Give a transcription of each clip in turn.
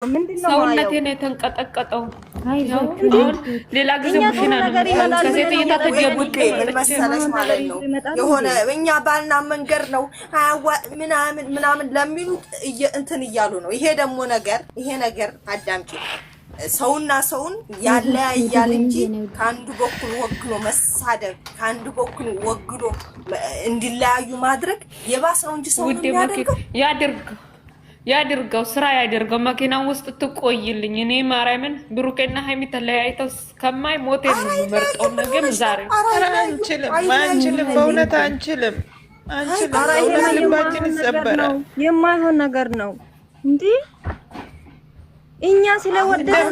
ምንድነው ሰውነቴን የተንቀጠቀጠው ሌላ ጊዜ ሙሽና ነው ከሴት እየተደቡት መሰለሽ ማለት ነው። የሆነ እኛ ባልና መንገር ነው ምናምን ለሚሉት እንትን እያሉ ነው። ይሄ ነገር አዳምጪ፣ ሰውና ሰውን ያለያያል እንጂ ከአንዱ በኩል ወግኖ መሳደብ፣ ከአንዱ በኩል ወግኖ እንዲለያዩ ማድረግ የባሰ ነው እንጂ ሰው ያድርገው ስራ ያድርገው። መኪና ውስጥ ትቆይልኝ። እኔ ማርያምን ብሩኬና ሃይሚ ተለያይተው ከማይ ሞቴ ነው መርጠው ነገር ዛሬ አንችልም፣ በእውነት አንችልም። ልባችን ይሰበራል። የማይሆን ነገር ነው እንዴ! እኛ ስለወደደን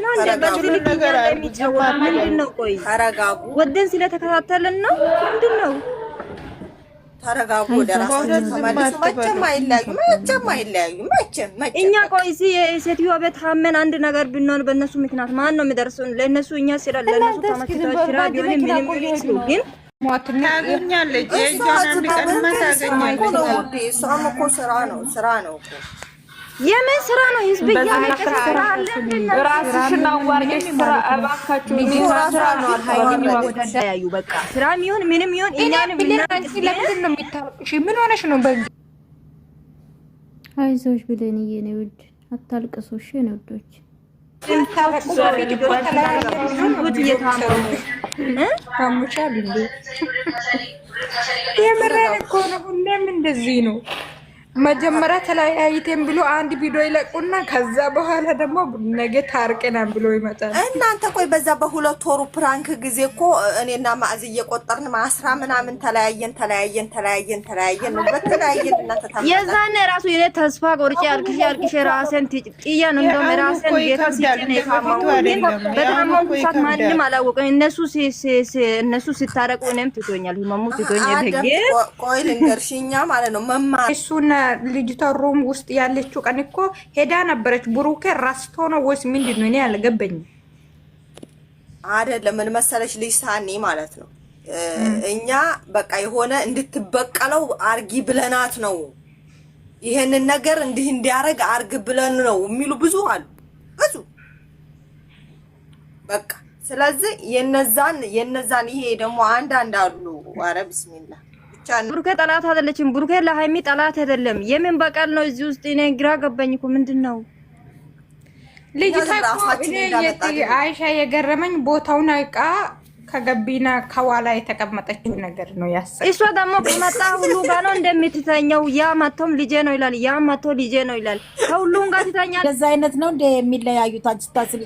ነው እንደ በዚህ ልክ የሚጫወት ምንድነው? ቆይ ተረጋጉ። ወደን ስለተከታተልን ነው ምንድነው? ተረጋጉ። ደራሳችሁ ተመልሱ። መቼም አይለያዩ። እኛ ቆይ እዚህ የሴትዮዋ ቤት ሀመን አንድ ነገር ብንሆን በእነሱ ምክንያት ማን ነው የሚደርሰው? ለእነሱ እኛ ስራ ለእነሱ ተመክተው ስራ ቢሆን ምንም ይችሉ ግን ታገኛለች። የእጇን አንድ ቀንማ ታገኛለች። እሷም እኮ ስራ ነው እኮ የምን ስራ ነው? ህዝብ ያለቀ ስራ አለ። ራስሽን አዋርደሽ ስራ እባካችሁ ስራ ነው። ያዩ በቃ ስራም ይሁን ምንም ይሁን እኛንም ለምንድን ነው የሚታወቅሽ? ምን ሆነሽ ነው? አይዞሽ ብለን የኔ ውድ አታልቅሶሽ የኔ ውዶች። የምሬን እኮ ነው። ሁሌም እንደዚህ ነው። መጀመሪያ ተለያይተን ብሎ አንድ ቪዲዮ ይለቁና ከዛ በኋላ ደግሞ ነገ ታርቀናል ብሎ ይመጣል። እናንተ ቆይ በዛ በሁለት ወሩ ፕራንክ ጊዜ እኮ እኔና ማዕዝ እየቆጠርን ማስራ ምናምን ተለያየን ነው በተለያየን። እናንተ ታማ የዛኔ ራሱ የኔ ተስፋ ቆርጬ አልቅሼ ራሴን ጥያ ነው እንደውም ራሴን ጌታ ሲጭኔ ካማው በጣም ሰዓት ማንም አላወቀኝ። እነሱ ሲታረቁ እኔም ትቶኛል፣ ህመሙ ትቶኛል። ቆይ ልንገርሽኛ ማለት ነው መማር እሱና ልጅቷ ሩም ውስጥ ያለችው ቀን እኮ ሄዳ ነበረች። ብሩኬ ራስቶ ነው ወይስ ምንድን ነው? እኔ አልገባኝም። አይደለም ምን መሰለሽ ልጅ ሳኒ ማለት ነው እኛ በቃ የሆነ እንድትበቀለው አርጊ ብለናት ነው ይሄንን ነገር እንዲያረግ አርግ ብለን ነው የሚሉ ብዙ አሉ በቃ ስለዚህ የነዛን ይሄ ደግሞ አንድ አሉ። ኧረ ቢስሚላህ ብሩኬ ጠላት አይደለችም። ብሩኬ ለሃይሚ ጠላት አይደለም። የምን በቀል ነው እዚህ ውስጥ? እኔ ግራ ገባኝ እኮ ምንድነው? ልጅቷ አይሻ የገረመኝ ቦታውን አይቃ ከገቢና ከኋላ የተቀመጠችው ነገር ነው ያሰ እሷ ደግሞ ከመጣ ሁሉ ጋር ነው እንደምትተኛው። ያ መቶም ልጄ ነው ይላል፣ ያ መቶ ልጄ ነው ይላል። ከሁሉም ጋር ትተኛለች። እንደዛ አይነት ነው እንደ የሚለያዩት አጅታስል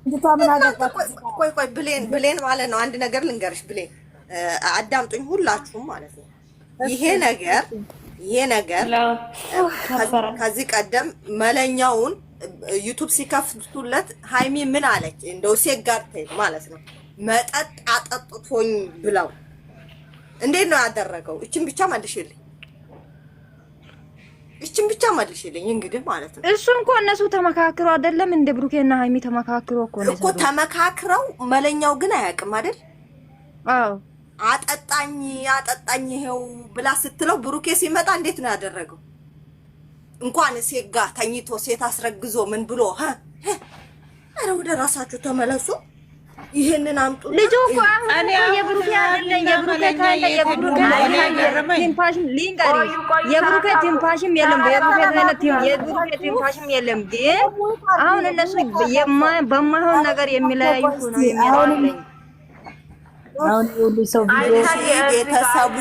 ልጅቷ ምን አገባች? ቆይ ብሌን ማለት ነው አንድ ነገር ልንገርሽ ብሌን አዳምጡኝ ሁላችሁም ማለት ነው። ይሄ ነገር ከዚህ ቀደም መለኛውን ዩቲዩብ ሲከፍቱለት ሃይሚ ምን አለች? እንደው ሴጋር ማለት ነው መጠጥ አጠጥቶኝ ብለው እንዴት ነው ያደረገው? እችን ብቻ መልሽልኝ እንግዲህ ማለት ነው። እሱን እኮ እነሱ ተመካክሮ አይደለም እንደ ብሩኬና ሃይሚ ተመካክሮ እኮ ተመካክረው መለኛው ግን አያውቅም አይደል? አዎ አጠጣኝ ይሄው ብላ ስትለው ብሩኬ ሲመጣ እንዴት ነው ያደረገው? እንኳን ሴት ጋር ተኝቶ ሴት አስረግዞ ምን ብሎ አረ ወደ ራሳችሁ ተመለሱ። ይሄንን አምጡ። ልጁ እኮ አሁን የብሩኬ አይደለም የብሩኬ ትንፋሽም የለም። የብሩኬ ትንፋሽም የለም። ግን አሁን እነሱ በማይሆን ነገር የሚለያዩ ነው የሚያደርገኝ። አሁን ሁሉ ሰው ቤተሰቡ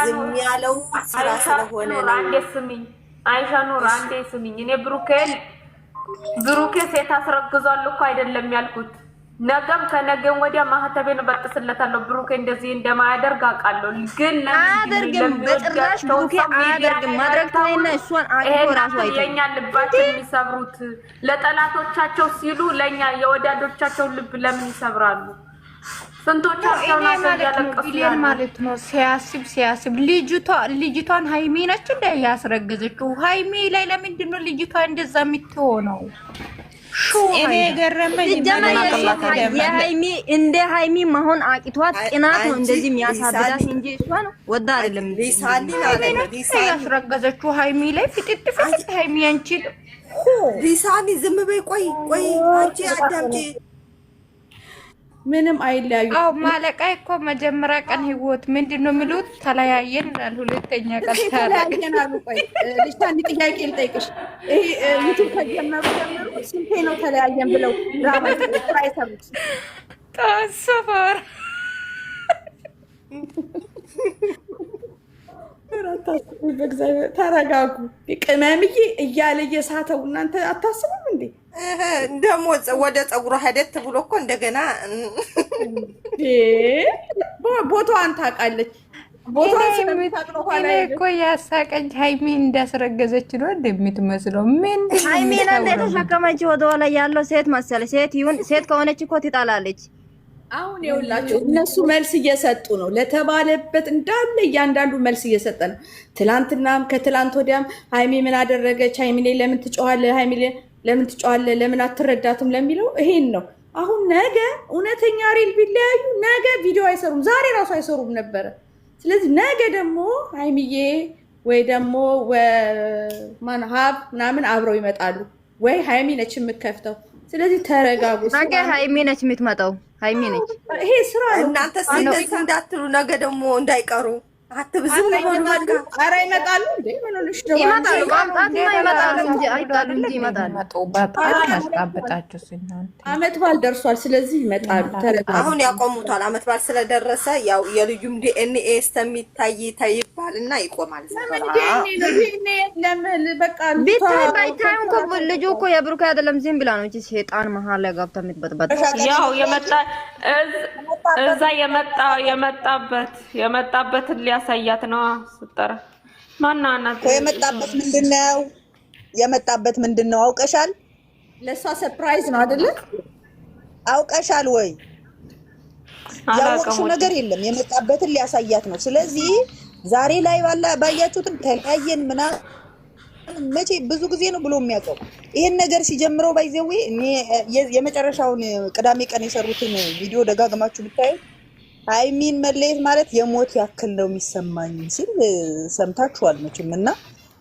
ዝም ያለው ስራ ስለሆነ ነው። አንዴ ስሚኝ አይሻ ኑር፣ አንዴ ስሚኝ። እኔ ብሩኬ ሴት አስረግዟል እኮ አይደለም ያልኩት። ነገም ከነገም ወዲያ ማህተቤን በጥስለታለሁ። ብሩኬ እንደዚህ እንደማያደርግ አውቃለሁ። ግን አያደርግም፣ በጭራሽ ብሩኬ አያደርግም። ማድረግ ታይና እሷን አጥቶ ራሱ አይተው የኛ ልባችን የሚሰብሩት ለጠላቶቻቸው ሲሉ ለኛ የወዳዶቻቸው ልብ ለምን ይሰብራሉ? ስንቶቻቸው ማለት ነው። ሲያስብ ልጅቷን ሃይሚ ነች እንደ ያስረገዘችው። ሃይሚ ላይ ለምንድን ነው ልጅቷ እንደዛ የምትሆነው? እኔ ገረመኝ የሃይሚ እንደ ሃይሚ መሆን አቂቷት ቅናት ነው እንደዚህ የሚያሳብዳት እንጂ እሷ ነው ወዳ አይደለም። ያስረገዘችው ሃይሚ ላይ ፍጥጥ ሃይሚ አንቺ ሊሳኒ ዝም በይ። ቆይ አንቺ አዳምጪ። ምንም አይለያዩ። አዎ ማለቃይ እኮ መጀመሪያ ቀን ህይወት ምንድነው የሚሉት? ተለያየን ይላል። ሁለተኛ ቀን ተለያየን አሉ። ቆይ ልጅ አንድ ጥያቄ ልጠይቅሽ። ይሄ ዩቲዩብ ከጀመሩ ስንቴ ነው ተለያየን ብለው ድራማ አይሰሩት? ታሰፈር በእግዚአብሔር ተረጋጉ። ቅመምዬ እያለ እየሳተው እናንተ አታስቡም እንዴ? ደግሞ ወደ ፀጉሯ ሄደት ብሎ እኮ እንደገና ቦታዋን ታውቃለች። ቦታዋን ስለምታውቀው ኋላ እኮ ያሳቀኝ ሃይሚ እንዳስረገዘች ነው እንደምትመስለው። ምን ሃይሚና እንደተሸከመች ወደኋላ ያለው ሴት መሰለች። ሴት ከሆነች እኮ ትጣላለች። አሁን ይኸውላችሁ እነሱ መልስ እየሰጡ ነው ለተባለበት እንዳለ እያንዳንዱ መልስ እየሰጠ ነው። ትላንትናም ከትላንት ወዲያም ሃይሚ ምን አደረገች? ሃይሚ ለምን ትጮኻለህ? ሃይሚ ለምን ትጮኻለህ? ለምን አትረዳትም ለሚለው ይሄን ነው። አሁን ነገ እውነተኛ ሪል ቢለያዩ ነገ ቪዲዮ አይሰሩም። ዛሬ ራሱ አይሰሩም ነበረ። ስለዚህ ነገ ደግሞ ሃይሚዬ ወይ ደግሞ ማን ሀብ ምናምን አብረው ይመጣሉ። ወይ ሃይሚ ነች የምትከፍተው። ስለዚህ ተረጋጉ። ነገ ሃይሚ ነች የምትመጣው። ሃይሚ ነች። ይሄ ስራ ነው። እናንተ እንደዚህ እንዳትሉ ነገ ደግሞ እንዳይቀሩ አትብዙም ነው ማለት ነው። ኧረ ይመጣሉ እንዴ? ምን ሆነሽ ነው? ይመጣሉ። ማምጣትና ይመጣሉ እንጂ አይጣሉ እንጂ ይመጣሉ። ማስጣበጣችሁ እናንተ አመት በዓል ደርሷል። ስለዚህ ይመጣሉ። ተረጋጉ። አሁን ያቆሙታል። አመት በዓል ስለደረሰ ያው የልጁም ዲኤንኤ እስከሚታይ ይባልና ይቆማል። ለምን በቃ ቢታይ ባይታዩን እኮ ልጁ እኮ የብሩክ አይደለም ዝም ብላ ነው እንጂ ሸይጣን መሀል ላይ ገብታ የምትበጥበጥ ያው እዛ የመጣበትን ሊያሳያት ነው። ስጠራ ማናናት የመጣበት ምንድነው? አውቀሻል? ለሷ ሰርፕራይዝ ነው አይደለ? አውቀሻል ወይ? ያወቅሽው ነገር የለም። የመጣበትን ሊያሳያት ነው። ስለዚህ ዛሬ ላይ ባያችሁትን ተለያየን ምናምን መቼ ብዙ ጊዜ ነው ብሎ የሚያውቀው ይሄን ነገር ሲጀምረው ባይዘው እኔ የመጨረሻውን ቅዳሜ ቀን የሰሩትን ቪዲዮ ደጋግማችሁ ብታዩ ሃይሚን መለየት ማለት የሞት ያክል ነው የሚሰማኝ ሲል ሰምታችኋል መቼም። እና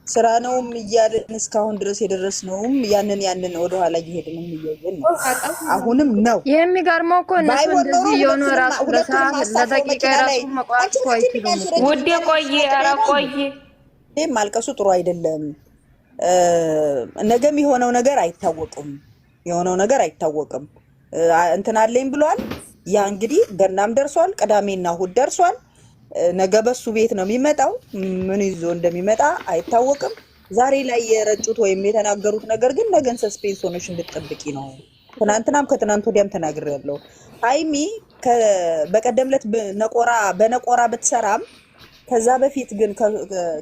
ስራ ነውም እያልን እስካሁን ድረስ የደረስነውም ያንን ወደ ኋላ እየሄድን እያየን ነው። አሁንም ነው የሚገርመው እኮ እነሱ እንደዚህ የሆኑ ራሱ ለደቂቃ ራሱ መቋቋም አይችሉም። ውዴ ቆይ ማልቀሱ ጥሩ አይደለም። ነገም የሆነው ነገር አይታወቅም። እንትን አለኝ ብሏል። ያ እንግዲህ ገናም ደርሷል፣ ቅዳሜና እሑድ ደርሷል። ነገ በሱ ቤት ነው የሚመጣው። ምን ይዞ እንደሚመጣ አይታወቅም። ዛሬ ላይ የረጩት ወይም የተናገሩት ነገር ግን ነገን ሰስፔንስ ሆነሽ እንድትጠብቂ ነው። ትናንትናም ከትናንት ወዲያም ተናግሬያለሁ። ሃይሚ በቀደምለት በነቆራ ብትሰራም ከዛ በፊት ግን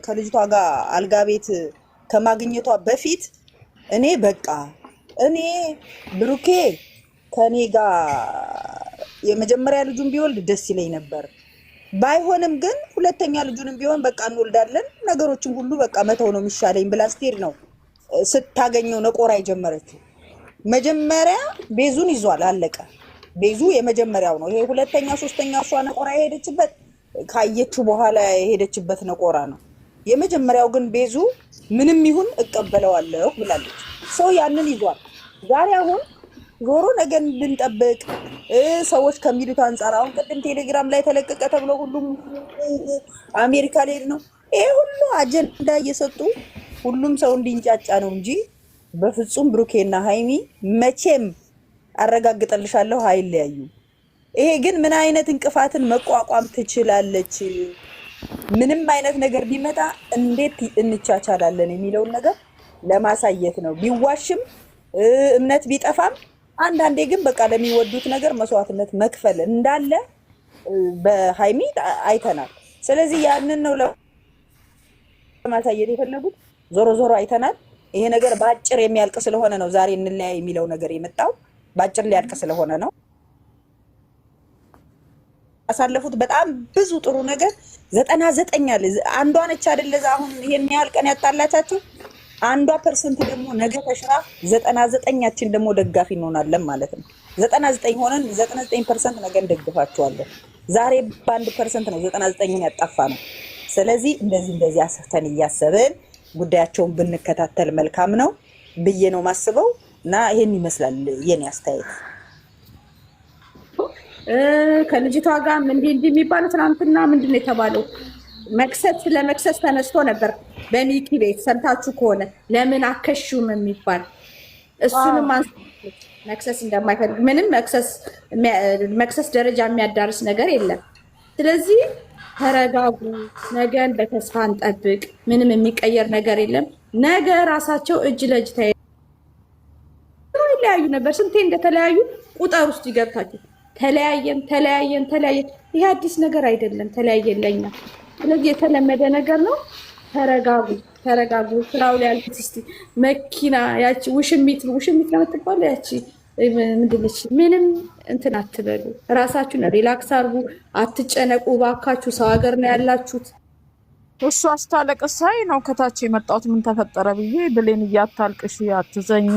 ከልጅቷ ጋር አልጋ ቤት ከማግኘቷ በፊት እኔ ብሩኬ ከኔ ጋር የመጀመሪያ ልጁን ቢወልድ ደስ ይለኝ ነበር። ባይሆንም ግን ሁለተኛ ልጁንም ቢሆን በቃ እንወልዳለን፣ ነገሮችን ሁሉ በቃ መተው ነው የሚሻለኝ ብላ ስትሄድ ነው ስታገኘው ነቆራ የጀመረችው። መጀመሪያ ቤዙን ይዟል፣ አለቀ። ቤዙ የመጀመሪያው ነው። ይሄ ሁለተኛ ሶስተኛ እሷ ነቆራ የሄደችበት ካየችው በኋላ የሄደችበት ነቆራ ነው። የመጀመሪያው ግን ቤዙ ምንም ይሁን እቀበለዋለሁ ብላለች። ሰው ያንን ይዟል። ዛሬ አሁን ዞሮ ነገን ልንጠብቅ ሰዎች ከሚሉት አንፃር አሁን ቅድም ቴሌግራም ላይ ተለቀቀ ተብሎ ሁሉም አሜሪካ ሊሄድ ነው። ይሄ ሁሉ አጀንዳ እየሰጡ ሁሉም ሰው እንዲንጫጫ ነው እንጂ በፍጹም ብሩኬና ሃይሚ መቼም አረጋግጠልሻለሁ አይለያዩ። ይሄ ግን ምን አይነት እንቅፋትን መቋቋም ትችላለች፣ ምንም አይነት ነገር ቢመጣ እንዴት እንቻቻላለን የሚለውን ነገር ለማሳየት ነው። ቢዋሽም እምነት ቢጠፋም አንዳንዴ ግን በቃ ለሚወዱት ነገር መስዋዕትነት መክፈል እንዳለ በሃይሚ አይተናል። ስለዚህ ያንን ነው ለማሳየት የፈለጉት። ዞሮ አይተናል። ይሄ ነገር ባጭር የሚያልቅ ስለሆነ ነው ዛሬ እንለያይ የሚለው ነገር የመጣው። ባጭር ሊያልቅ ስለሆነ ነው። አሳለፉት በጣም ብዙ ጥሩ ነገር 99 አለ። አንዷ ነች አይደል? አሁን ይሄን ያህል ቀን ያጣላቻቸው አንዷ ፐርሰንት ደግሞ ነገ ተሽራ 99ኛችን ደግሞ ደጋፊ እንሆናለን ማለት ነው። 99 ሆነን 99% ነገ እንደግፋቸዋለን። ዛሬ በ1% ነው 99ን ያጣፋ ነው። ስለዚህ እንደዚህ አሰፍተን እያሰብን ጉዳያቸውን ብንከታተል መልካም ነው ብዬ ነው ማስበው እና ይሄን ይመስላል የኔ አስተያየት። ከልጅቷ ጋር እንዲህ የሚባለው ትናንትና ምንድን ነው የተባለው? ለመክሰስ ተነስቶ ነበር በሚኪ ቤት ሰምታችሁ ከሆነ ለምን አከሹም የሚባል እሱንም መክሰስ እንደማይፈልግ ምንም መክሰስ ደረጃ የሚያዳርስ ነገር የለም። ስለዚህ ተረጋጉ፣ ነገን በተስፋ እንጠብቅ። ምንም የሚቀየር ነገር የለም። ነገ ራሳቸው እጅ ለእጅ ተለያዩ ነበር። ስንቴ እንደተለያዩ ቁጥር ውስጥ ይገብታችሁ። ተለያየን። ይሄ አዲስ ነገር አይደለም። ተለያየን ለኛ። ስለዚህ የተለመደ ነገር ነው። ተረጋጉ። ስራው ላይ ያሉት እስቲ መኪና ያቺ ውሽሚት ነው የምትባለው ያቺ ምንድነች? ምንም እንትን አትበሉ። ራሳችሁን ሪላክስ አርጉ። አትጨነቁ ባካችሁ። ሰው ሀገር ነው ያላችሁት። እሱ አስታለቅሳይ ነው ከታች የመጣሁት ምን ተፈጠረ ብዬ ብሌን እያታልቅሽ አትዘኝ።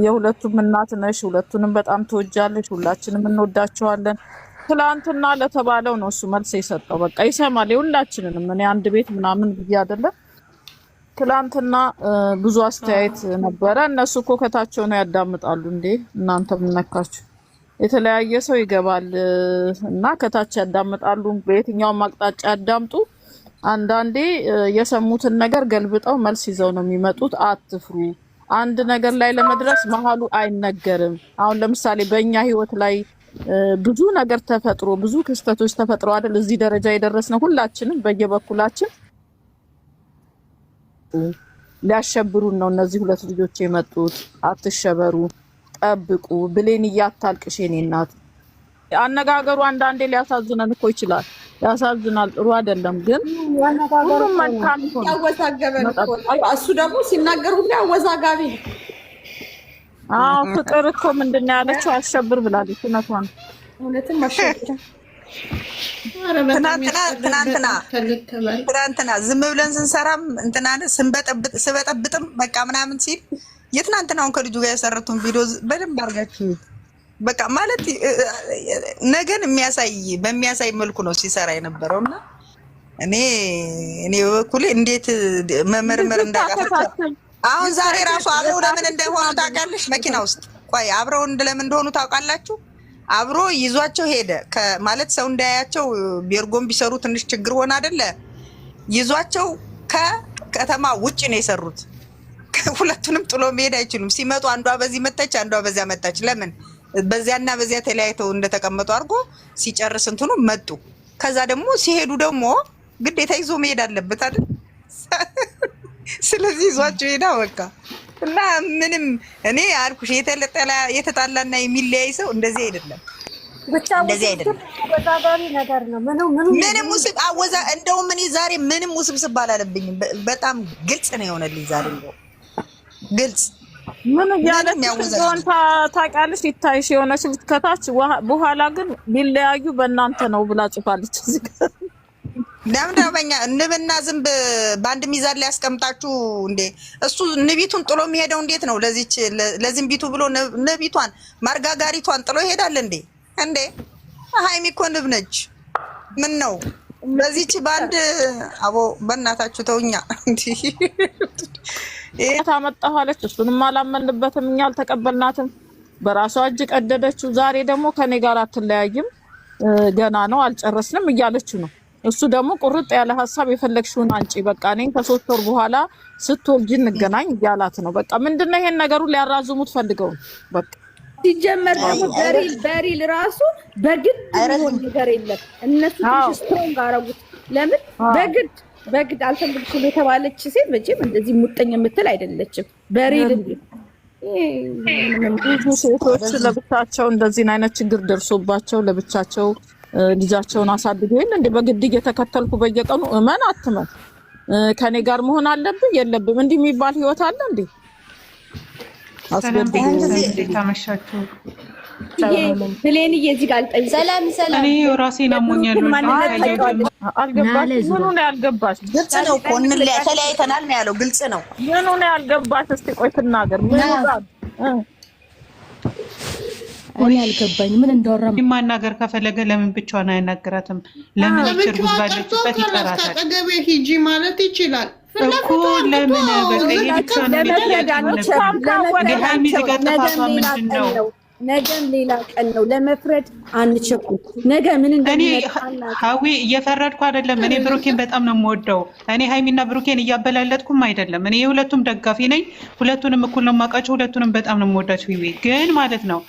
የሁለቱም እናት ነሽ። ሁለቱንም በጣም ትወጃለሽ። ሁላችንም እንወዳቸዋለን። ትላንትና ለተባለው ነው እሱ መልስ የሰጠው። በቃ ይሰማል የሁላችንንም። እኔ አንድ ቤት ምናምን ብዬ አይደለም። ትላንትና ብዙ አስተያየት ነበረ። እነሱ እኮ ከታቸው ነው ያዳምጣሉ እንዴ እናንተ ምን ነካችሁ? የተለያየ ሰው ይገባል እና ከታች ያዳምጣሉ። በየትኛውም አቅጣጫ ያዳምጡ። አንዳንዴ የሰሙትን ነገር ገልብጠው መልስ ይዘው ነው የሚመጡት። አትፍሩ። አንድ ነገር ላይ ለመድረስ መሀሉ አይነገርም። አሁን ለምሳሌ በእኛ ህይወት ላይ ብዙ ነገር ተፈጥሮ ብዙ ክስተቶች ተፈጥሮ አይደል እዚህ ደረጃ የደረስነው። ሁላችንም በየበኩላችን ሊያሸብሩን ነው እነዚህ ሁለት ልጆች የመጡት። አትሸበሩ፣ ጠብቁ። ብሌን እያታልቅሽ የኔ እናት። አነጋገሩ አንዳንዴ ሊያሳዝነን እኮ ይችላል። ያሳዝናል፣ ጥሩ አይደለም። ግን ሁሉም መልካም ይሆን። ያወዛገበን እሱ ደግሞ ሲናገር ሁሉ አወዛጋቢ ነው። አዎ ፍቅር እኮ ምንድነው ያለችው? አሸብር ብላለች። እውነትም አሸብር። ትናንትና ዝም ብለን ስንሰራም እንትናን ስበጠብጥም በቃ ምናምን ሲል የትናንትናውን ከልጁ ጋር የሰሩትን ቪዲዮ በደንብ አድርጋችሁ በቃ ማለት ነገን በሚያሳይ መልኩ ነው ሲሰራ የነበረው እና እኔ በበኩሌ እንዴት መመርመር እንዳቃታቸው አሁን ዛሬ ራሱ አብረው ለምን እንደሆኑ ታውቃለሽ? መኪና ውስጥ ቆይ አብረው ለምን እንደሆኑ ታውቃላችሁ? አብሮ ይዟቸው ሄደ ማለት ሰው እንዳያቸው ቤርጎም ቢሰሩ ትንሽ ችግር ሆነ አይደለ? ይዟቸው ከከተማ ውጭ ነው የሰሩት። ሁለቱንም ጥሎ መሄድ አይችሉም። ሲመጡ አንዷ በዚህ መጣች፣ አንዷ በዚያ መጣች። ለምን በዚያና በዚያ ተለያይተው እንደተቀመጡ አድርጎ ሲጨርስ እንትኑ መጡ። ከዛ ደግሞ ሲሄዱ ደግሞ ግዴታ ይዞ መሄድ አለበት አይደል? ስለዚህ ይዟቸው ሄዳ በቃ እና ምንም እኔ አልኩሽ የተጣላና የሚለያይ ሰው እንደዚህ አይደለም። እንደዚህ አይደለም። አወዛጋቢ ነገር ነው። ምንም ውስብ እንደውም እኔ ዛሬ ምንም ውስብስብ አላለብኝም። በጣም ግልጽ ነው የሆነልኝ ዛሬ እንደው ግልጽ ምን ያለች እንደሆነ ታውቂያለሽ። ይታይሽ የሆነች ከታች በኋላ ግን ቢለያዩ በእናንተ ነው ብላ ጽፋለች እዚህ ጋር። ለምን በእኛ ንብና ዝንብ በአንድ ሚዛን ላይ ያስቀምጣችሁ እንዴ? እሱ ንቢቱን ጥሎ የሚሄደው እንዴት ነው? ለዝንቢቱ ብሎ ንቢቷን ማርጋጋሪቷን ጥሎ ይሄዳል እንዴ? ሃይሚ እኮ ንብ ነች። ምን ነው በዚህች በአንድ አቦ በእናታችሁ ተውኛ። ታመጣሁ አለች። እሱንም አላመንበትም፣ እኛ አልተቀበልናትም። በራሷ እጅ ቀደደችው። ዛሬ ደግሞ ከኔ ጋር አትለያይም፣ ገና ነው አልጨረስንም እያለችው ነው። እሱ ደግሞ ቁርጥ ያለ ሀሳብ የፈለግሽውን አንጪ፣ በቃ እኔን ከ3 ወር በኋላ ስትወልጂ እንገናኝ እያላት ነው። በቃ ምንድነው ይሄን ነገሩ ሊያራዝሙት ፈልገው በቃ ሲጀመር ደግሞ በሪል ራሱ በግድ ሆን ነገር የለም። እነሱ ስትሮንግ አረጉት። ለምን በግድ አልፈልግሽም የተባለች ሴት መቼም እንደዚህ ሙጠኝ የምትል አይደለችም። በሪል ሴቶች ለብቻቸው እንደዚህ አይነት ችግር ደርሶባቸው ለብቻቸው ልጃቸውን አሳድገው እንደ በግድ እየተከተልኩ በየቀኑ እመን አትመን ከኔ ጋር መሆን አለብኝ የለብም እንዲህ የሚባል ህይወት አለ እንዴ? አስገድዱ። ብሌንዬ እዚህ ጋር አልጠይቅም። ሰላም እኔ ራሴን አሞኛል። አልገባሽ? ምኑ ነው ያልገባሽ? ግልጽ ነው እኮ ተለያይተናል ነው ያለው። ግልጽ ነው። ምኑ ነው ያልገባሽ? እስቲ ቆይ ትናገር። ምን ይላል? እኔ አልገባኝ ምን እንዳወራ። ማናገር ከፈለገ ለምን ብቻዋን አያናግራትም? ለምን እርጉዝ ባለችበት ይጠራታል? አጠገቤ ሂጂ ማለት ይችላል እኮ። ለምን በቃ የብቻዋን ለሃይሚ እዚህ ጋር ጥፋቷ ምንድን ነው? ነገም ሌላ ቀን ነው። ለመፍረድ አንቸኩል። ነገ ምን እንደሚመጣ ሀዊ እየፈረድኩ አይደለም። እኔ ብሩኬን በጣም ነው የምወደው። እኔ ሃይሚና ብሩኬን እያበላለጥኩም አይደለም። እኔ የሁለቱም ደጋፊ ነኝ። ሁለቱንም እኩል ነው የማውቃቸው። ሁለቱንም በጣም ነው የምወዳቸው። ግን ማለት ነው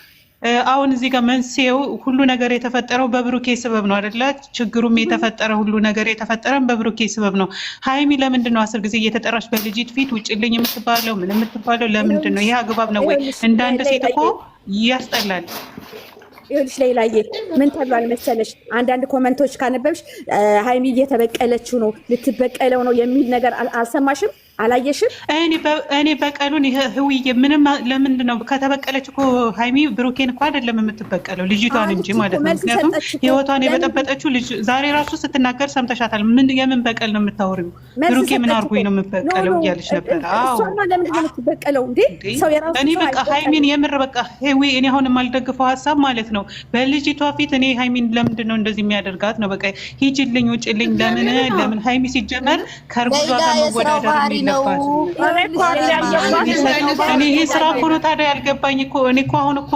አሁን እዚህ ጋር መንስኤው ሁሉ ነገር የተፈጠረው በብሩኬ ስበብ ነው አይደለ? ችግሩም የተፈጠረ ሁሉ ነገር የተፈጠረም በብሩኬ ስበብ ነው። ሃይሚ ለምንድን ነው 10 ጊዜ እየተጠራች በልጅት ፊት ውጭልኝ የምትባለው? ምን የምትባለው ለምንድን ነው? ይሄ አግባብ ነው ወይ? እንዳንድ ሴት እኮ ያስጠላል። ይኸውልሽ ሌላዬ ምን ተብሏል መሰለሽ? አንዳንድ ኮመንቶች ካነበብሽ ሃይሚ እየተበቀለችው ነው፣ ልትበቀለው ነው የሚል ነገር አልሰማሽም? አላየሽም? እኔ በቀሉን ህውዬ ምንም ለምንድን ነው ከተበቀለች እኮ ሃይሚ ብሩኬን እኮ አይደለም የምትበቀለው ልጅቷን እንጂ ማለት ነው። ምክንያቱም ህይወቷን የበጠበጠችው ልጅ ዛሬ ራሱ ስትናገር ሰምተሻታል። የምን በቀል ነው የምታወሪው? ብሩኬ ምን አድርጎኝ ነው የምበቀለው እያለች ነበር። እሷማ ለምንድን ነው የምትበቀለው እንዴ? ሰው የራሱ እኔ በቃ ሃይሚን የምር በቃ ህዊ እኔ አሁን የማልደግፈው ሀሳብ ማለት ነው በልጅቷ ፊት እኔ ሃይሚን ለምንድን ነው እንደዚህ የሚያደርጋት ነው? በቃ ሂጂልኝ ውጭልኝ። ለምን ሃይሚ ሲጀመር ከእርጉዟ ጋር መወዳደር እኔ ይሄ ስራ እኮ ነው ታዲያ ያልገባኝ እኮ። እኔ እኮ አሁን እኮ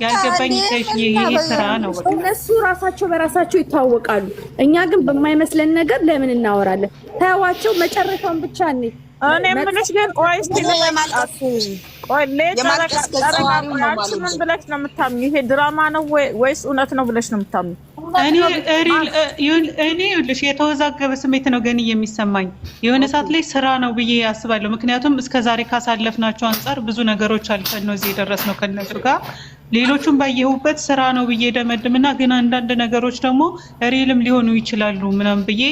ያልገባኝ ይሄ ስራ ነው። እነሱ ራሳቸው በራሳቸው ይታወቃሉ። እኛ ግን በማይመስለን ነገር ለምን እናወራለን? ተዋቸው፣ መጨረሻውን ብቻ እኔ የምልሽ ግን ቆይ እስኪ ቆይ ምን ብለሽ ነው የምታምኚው? ይሄ ድራማ ነው ወይስ እውነት ነው ብለሽ ነው የምታምኚው? እኔ ይኸውልሽ የተወዛገበ ስሜት ነው ገን የሚሰማኝ። የሆነ ሰዓት ላይ ስራ ነው ብዬ አስባለሁ። ምክንያቱም እስከዛሬ ካሳለፍናቸው አንጻር ብዙ ተስፋ አልፈን ነው እዚህ የደረስነው ከነሱ ጋር። ሌሎቹም ባየሁበት ስራ ነው ብዬ ደመድምና ግን አንዳንድ ነገሮች ደግሞ ሪልም ሊሆኑ ይችላሉ ምናምን ብዬ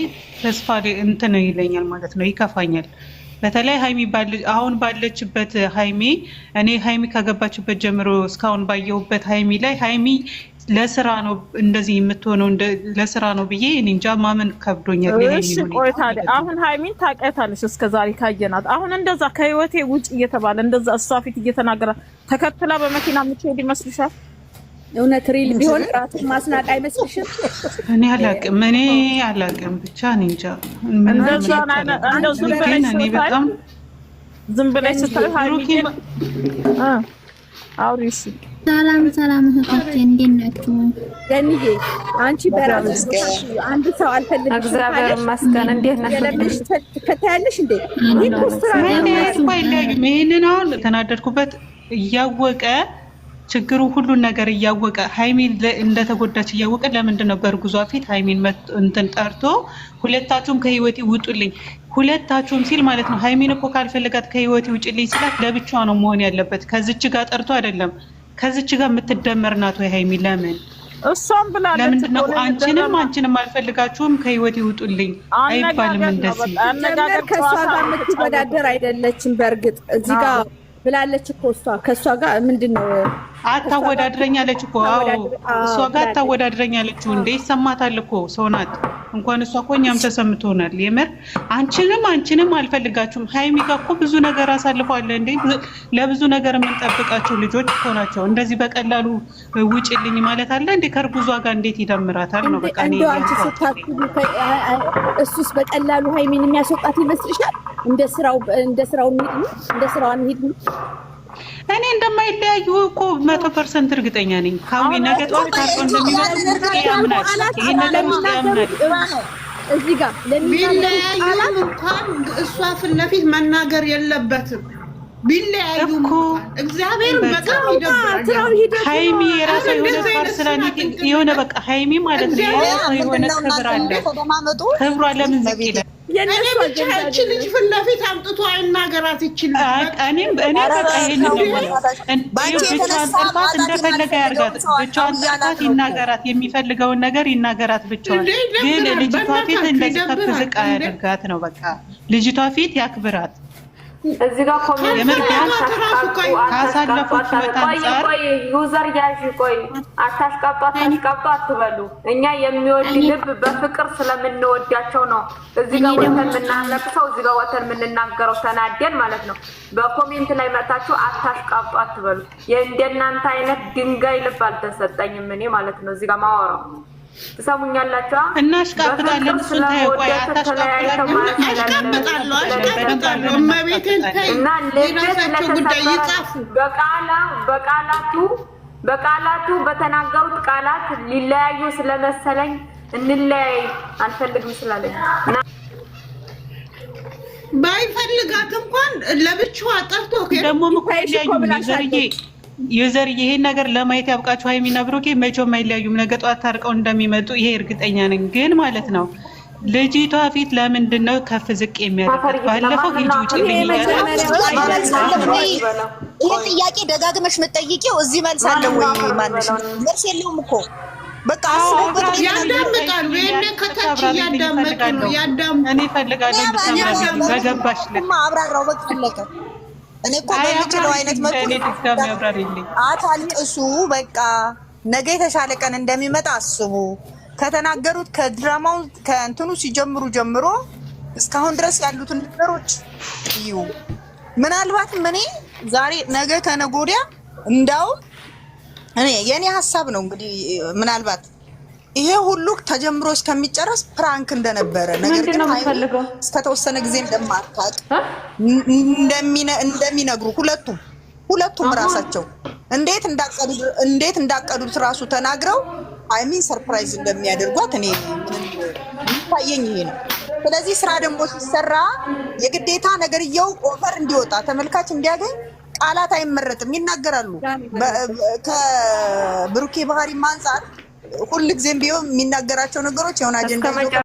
ተስፋ እንትን ይለኛል ማለት ነው፣ ይከፋኛል። በተለይ ሃይሚ አሁን ባለችበት ሃይሚ እኔ ሃይሚ ከገባችበት ጀምሮ እስካሁን ባየሁበት ሃይሚ ላይ ሃይሚ ለስራ ነው እንደዚህ የምትሆነው ለስራ ነው ብዬ እኔ እንጃ ማመን ከብዶኛል። እሺ ቆይ ታዲያ አሁን ሃይሚን ታውቂያታለሽ እስከዛሬ ካየናት። አሁን እንደዛ ከህይወቴ ውጭ እየተባለ እንደዛ እሷ ፊት እየተናገረ ተከትላ በመኪና የምትሄድ ይመስልሻል? እውነት ሪል ቢሆን ራስን ማስናቅ አይመስልሽም? እኔ አላውቅም ብቻ እኔ እንጃ። ዝም ብለሽ ስታይ ሃይሚን አውሪሽ። ሰላም እህቶቼ እንዴት ናችሁ? ገንዬ አንቺ በራስሽ አንድ ሰው አልፈልግም እግዚአብሔር ይመስገን። እንዴት ነሽ? ትከታያለሽ እንዴ? ይሄንን አሁን ተናደድኩበት እያወቀ ችግሩ ሁሉን ነገር እያወቀ ሃይሚን እንደተጎዳች እያወቀ ለምንድን ነው በእርጉዟ ፊት ሃይሚን እንትን ጠርቶ ሁለታችሁም ከህይወቴ ውጡልኝ፣ ሁለታችሁም ሲል ማለት ነው። ሃይሚን እኮ ካልፈለጋት ከህይወቴ ውጭልኝ ሲላት ለብቻዋ ነው መሆን ያለበት። ከዚች ጋር ጠርቶ አይደለም። ከዚች ጋር የምትደመር ናት ወይ ሃይሚ? ለምን እሷም ብላለች። ለምንድን ነው አንቺንም አልፈልጋችሁም ከህይወቴ ውጡልኝ አይባልም? እንደዚህ ከእሷ ጋር የምትወዳደር አይደለችም። በእርግጥ እዚህ ጋር ብላለች እኮ እሷ ከእሷ ጋር ምንድን ነው አታወዳድረኛለች እኮ። እሷ ጋር አታወዳድረኛለች እንዴ? ይሰማታል እኮ ሰው ናት። እንኳን እሷ እኮ እኛም ተሰምቶናል። የምር አንቺንም አልፈልጋችሁም። ሃይሚ ጋር እኮ ብዙ ነገር አሳልፈዋል እንዴ። ለብዙ ነገር የምንጠብቃቸው ልጆች እኮ ናቸው። እንደዚህ በቀላሉ ውጭልኝ ማለት አለ እንዴ? ከእርጉዟ ጋር እንዴት ይደምራታል ነው በቃ። እኔ እሱስ በቀላሉ ሃይሚን የሚያስወጣት ይመስልሻል? እንደ ስራው እንሂድ። እኔ እንደማይለያዩ እኮ 100% እርግጠኛ ነኝ። ካዊ ነገ ጠዋት ታርቆ እንደሚመጡ ያምናል። ይሄን ነገር ውስጥ ያምናል። እዚህ ጋር ቢለያዩ እንኳን እሷ ፊት ለፊት መናገር የለበትም። ቢለያዩ እግዚአብሔር በጣም ይደብራል። ሃይሚ የራሷ የሆነ ፓርሰናል የሆነ በቃ ሃይሚ ማለት ነው የሆነ ክብር አለ። ክብሯ ለምን ዝቅ ይላል? እኔ ብቻ እቺ ልጅ ፊት ለፊት አምጥቶ አይናገራት ይችላል። እኔ በቃ ይሄንን ብቻዋን ጠርታት እንደፈለገ ያርጋት። ብቻዋን ጠርታት ይናገራት፣ የሚፈልገውን ነገር ይናገራት ብቻዋን። ግን ልጅቷ ፊት እንደዚህ ከፍ ዝቅ አያደርጋት ነው በቃ። ልጅቷ ፊት ያክብራት። እዚህ ጋር ኮሜንት ካሳለፉት አንጻር ቆይ ዩዘር ያዥ ቆይ አታሽቃብጡ አትበሉ። እኛ የሚወድ ልብ በፍቅር ስለምንወዳቸው ነው እዚህ ጋር ወተን የምናለቅሰው እዚህ ጋር ወተን የምንናገረው ተናደን ማለት ነው። በኮሜንት ላይ መጣችሁ አታሽቃብጡ አትበሉ። የእንደናንተ አይነት ድንጋይ ልብ አልተሰጠኝም እኔ ማለት ነው። እዚህ ጋር ማወራው ትሰሙኛላችሁ? እናሽቃብጣለን። እሱን ተይው። ቆይ አታሽቃብጣለን። በቃላቱ በተናገሩት ቃላት ሊለያዩ ስለመሰለኝ እንለያይ አልፈልግም ስላለኝ ባይፈልጋት እንኳን ለብቻዋ ጠርቶ ደግሞ ዩዘርዬ ይሄን ነገር ለማየት ያብቃችሁ። ሃይሚና ብሩኬ መቼም አይለያዩም። ነገ ጧት ታርቀው እንደሚመጡ ይሄ እርግጠኛ ነኝ። ግን ማለት ነው ልጅቷ ፊት ለምንድን ነው ከፍ ዝቅ የሚያደርጋት? ባለፈው ሂጂ ውጪ ይሄ ጥያቄ ደጋግመሽ መጠይቂው እዚህ መልስ አለ ወይ? ማንሽ መልስ የለውም እኮ በቃ አስቡበት። ያዳምጣሉ። የኔ ከታች ያዳምጡ ነው ያዳምጡ። እኔ ፈልጋለሁ ብትሰማኝ በገባሽ ልክ አብራራው በቃ አለቀ። እኔ እኮ በምችለው አይነት አታልቅሱ። በቃ ነገ የተሻለ ቀን እንደሚመጣ አስቡ። ከተናገሩት ከድራማው ከእንትኑ ሲጀምሩ ጀምሮ እስካሁን ድረስ ያሉትን ነገሮች እዩ። ምናልባትም እኔ ዛሬ ነገ ከነገ ወዲያ እንዳው እኔ የኔ ሀሳብ ነው እንግዲህ ምናልባት ይሄ ሁሉ ተጀምሮ እስከሚጨረስ ፕራንክ እንደነበረ ነገር ግን እስከተወሰነ ጊዜ እንደማታውቅ እንደሚነግሩ ሁለቱም ራሳቸው እንዴት እንዳቀዱት ራሱ ተናግረው አይሚን ሰርፕራይዝ እንደሚያደርጓት እኔ ታየኝ ይሄ ነው። ስለዚህ ስራ ደግሞ ሲሰራ የግዴታ ነገርየው ኦቨር እንዲወጣ ተመልካች እንዲያገኝ ቃላት አይመረጥም፣ ይናገራሉ። ከብሩኬ ባህሪ አንፃር ሁልጊዜም ቢሆን የሚናገራቸው ነገሮች የሆነ አጀንዳ